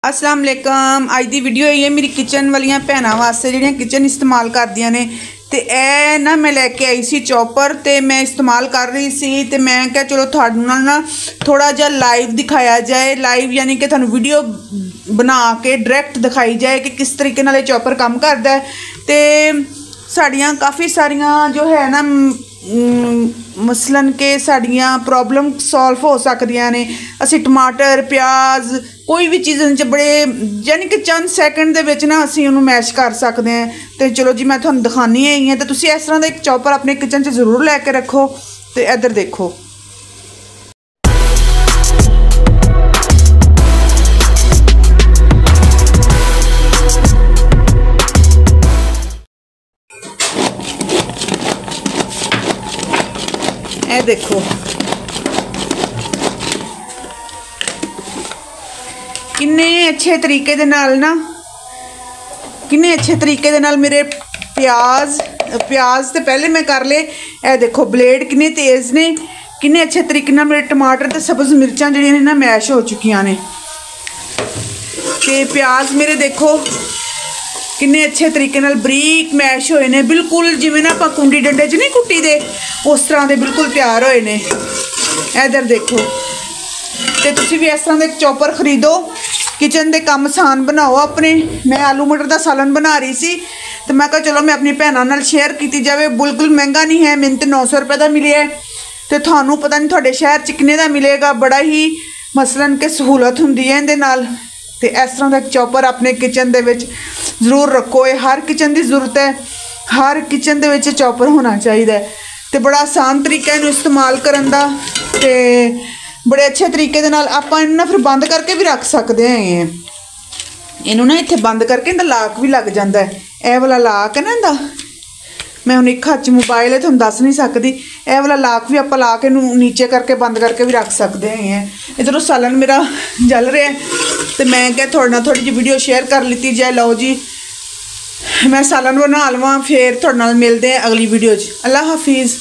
अस्सलाम वालेकुम। अज की वीडियो ये मेरी किचन वालियां भैनों वास्ते जिहड़ियां किचन इस्तेमाल करदियां ने ते ए ना मैं लैके आई सी चॉपर ते मैं इस्तेमाल कर रही सी ते मैं क्या चलो तुहाडे नाल ना थोड़ा जिहा लाइव दिखाया जाए। लाइव यानी कि तुहानूं वीडियो बना के डायरैक्ट दिखाई जाए कि किस तरीके नाल चॉपर काम करदा है। ते साड़ियाँ काफ़ी सारियाँ जो है ना मसलन के साड़ियाँ प्रॉब्लम सॉल्व हो सकदियां ने। असी टमाटर प्याज कोई भी चीज़ बड़े यानी कि चंद सैकेंड दे विच ना असी उन्होंने मैश कर सकते हैं। तो चलो जी मैं तुहानूं दिखानी है तो तुसी इस तरह का एक चॉपर अपने किचन च जरूर लैके रखो। तो इधर देखो ए देखो किन्ने अच्छे तरीके दे नाल ना किन्ने अच्छे तरीके दे नाल मेरे प्याज तो पहले मैं कर ले। ए देखो ब्लेड किन्ने तेज़ ने, किन्ने अच्छे तरीके नाल मेरे टमाटर ते सब्ज़ मिर्चां जिहड़ियां ने ना मैश हो चुकियां ने। ते प्याज मेरे देखो किन्ने अच्छे तरीके नाल बरीक मैश होए ने, बिल्कुल जिवें ना आपां कुंडी डंडे च नहीं कुट्टी दे उस तरह के बिल्कुल तैयार होए ने। इधर देखो तो तुसी भी इस तरह का एक चॉपर खरीदो, किचन के काम आसान बनाओ अपने। मैं आलू मटर का सालन बना रही सी तो मैं कहा चलो मैं अपनी भैनों नाल शेयर की जाए। बिल्कुल महंगा नहीं है, मैंने तो 900 रुपये का मिले है तो थानू पता नहीं थोड़े शहर च कितने का मिलेगा। बड़ा ही मसलन के सहूलत होंदी है इहदे नाल। ते इस तरह का एक चॉपर अपने किचन दे विच जरूर रखो। ये हर किचन की जरूरत है, हर किचन दे विच चॉपर होना चाहिए। तो बड़ा आसान तरीका इनू इस्तेमाल करन दा ते बड़े अच्छे तरीके दे नाल आपां इनू ना फिर बंद करके भी रख सकते हैं। इनू ना इत्थे बंद करके इहदा लाक भी लग जाता है। यह वाला लाक है ना इहदा, मैं हुण एक हाथ च मोबाइल है तुहानूं दस नहीं सकती। यह वाला लाक भी आपां ला के नीचे करके बंद करके भी रख सकते हैं। इधरों सालन मेरा जल रहा है तो मैं क्या थोड़े नाल थोड़ी जी वीडियो शेयर कर लीती जाए। लो जी मैं सालन बना लवां फिर थोड़े नाल मिलते हैं अगली वीडियो च। अल्लाह हाफिज़।